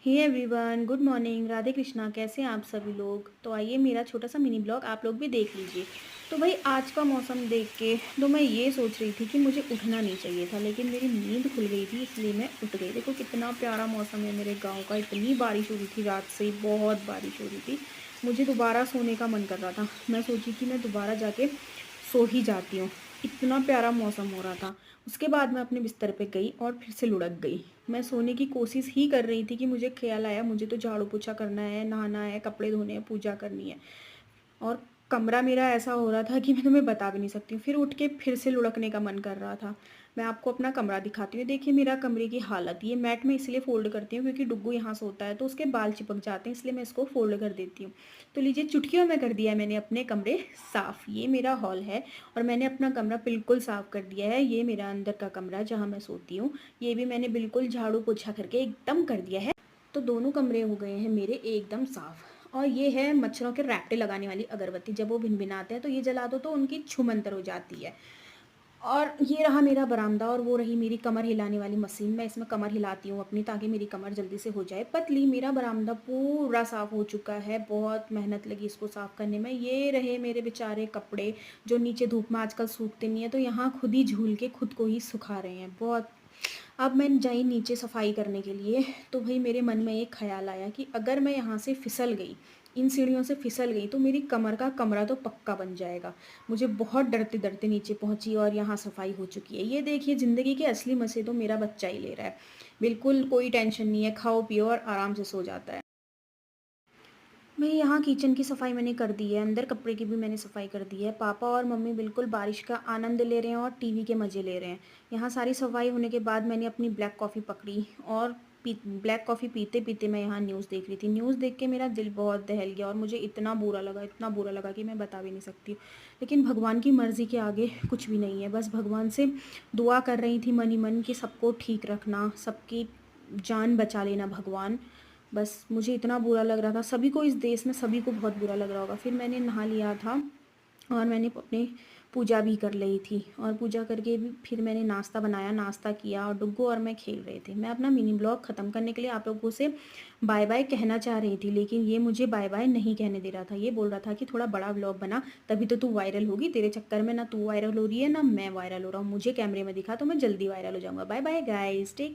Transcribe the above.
हे everyone, good morning, Radhe Krishna. कैसे हैं आप सभी लोग? तो आइए मेरा छोटा सा मिनी ब्लॉग आप लोग भी देख लीजिए। तो भाई आज का मौसम देख के तो मैं ये सोच रही थी कि मुझे उठना नहीं चाहिए था, लेकिन मेरी नींद खुल गई थी इसलिए मैं उठ गई। देखो कितना प्यारा मौसम है मेरे गांव का। इतनी बारिश हो रही थी, रात से ही बहुत बारिश हो रही थी। मुझे दोबारा सोने का मन कर रहा था। मैं सोची कि मैं दोबारा जाके सो ही जाती हूँ। इतना प्यारा मौसम हो रहा था। उसके बाद मैं अपने बिस्तर पे गई और फिर से लुढ़क गई। मैं सोने की कोशिश ही कर रही थी कि मुझे ख्याल आया मुझे तो झाड़ू पोछा करना है, नहाना है, कपड़े धोने हैं, पूजा करनी है। और कमरा मेरा ऐसा हो रहा था कि मैं तुम्हें बता भी नहीं सकती हूँ। फिर उठ के फिर से लुढ़कने का मन कर रहा था। मैं आपको अपना कमरा दिखाती हूँ। देखिए मेरा कमरे की हालत। ये मैट मैं इसलिए फ़ोल्ड करती हूँ क्योंकि डुग्गू यहाँ सोता है तो उसके बाल चिपक जाते हैं, इसलिए मैं इसको फ़ोल्ड कर देती हूँ। तो लीजिए चुटकियों में कर दिया है मैंने अपने कमरे साफ़। ये मेरा हॉल है और मैंने अपना कमरा बिल्कुल साफ़ कर दिया है। ये मेरा अंदर का कमरा जहाँ मैं सोती हूँ, ये भी मैंने बिल्कुल झाड़ू पोछा करके एकदम कर दिया है। तो दोनों कमरे हो गए हैं मेरे एकदम साफ़। और ये है मच्छरों के रैपटे लगाने वाली अगरबत्ती। जब वो भिनभिनाते हैं तो ये जला दो तो उनकी छूमंतर हो जाती है। और ये रहा मेरा बरामदा और वो रही मेरी कमर हिलाने वाली मशीन। मैं इसमें कमर हिलाती हूँ अपनी ताकि मेरी कमर जल्दी से हो जाए पतली। मेरा बरामदा पूरा साफ़ हो चुका है। बहुत मेहनत लगी इसको साफ़ करने में। ये रहे मेरे बेचारे कपड़े जो नीचे धूप में आजकल सूखते नहीं है, तो यहाँ खुद ही झूल के खुद को ही सुखा रहे हैं बहुत। अब मैं जाई नीचे सफाई करने के लिए, तो भाई मेरे मन में एक ख्याल आया कि अगर मैं यहाँ से फिसल गई, इन सीढ़ियों से फिसल गई, तो मेरी कमर का कमरा तो पक्का बन जाएगा। मुझे बहुत डरते डरते नीचे पहुँची और यहाँ सफाई हो चुकी है। ये देखिए ज़िंदगी के असली मज़े तो मेरा बच्चा ही ले रहा है। बिल्कुल कोई टेंशन नहीं है, खाओ पियो और आराम से सो जाता है। मैं यहाँ किचन की सफाई मैंने कर दी है, अंदर कपड़े की भी मैंने सफाई कर दी है। पापा और मम्मी बिल्कुल बारिश का आनंद ले रहे हैं और टीवी के मज़े ले रहे हैं। यहाँ सारी सफाई होने के बाद मैंने अपनी ब्लैक कॉफ़ी पकड़ी और ब्लैक कॉफ़ी पीते पीते मैं यहाँ न्यूज़ देख रही थी। न्यूज़ देख के मेरा दिल बहुत दहल गया और मुझे इतना बुरा लगा कि मैं बता भी नहीं सकती। लेकिन भगवान की मर्ज़ी के आगे कुछ भी नहीं है। बस भगवान से दुआ कर रही थी मन ही मन कि सबको ठीक रखना, सबकी जान बचा लेना भगवान। बस मुझे इतना बुरा लग रहा था, सभी को इस देश में सभी को बहुत बुरा लग रहा होगा। फिर मैंने नहा लिया था और मैंने अपनी पूजा भी कर ली थी और पूजा करके भी फिर मैंने नाश्ता बनाया, नाश्ता किया और डुग्गू और मैं खेल रहे थे। मैं अपना मिनी ब्लॉग ख़त्म करने के लिए आप लोगों से बाय बाय कहना चाह रही थी, लेकिन ये मुझे बाय बाय नहीं कहने दे रहा था। ये बोल रहा था कि थोड़ा बड़ा ब्लॉग बना, तभी तो तू वायरल होगी। तेरे चक्कर में ना तू वायरल हो रही है ना मैं वायरल हो रहा हूँ। मुझे कैमरे में दिखा तो मैं जल्दी वायरल हो जाऊँगा। Bye bye guys, take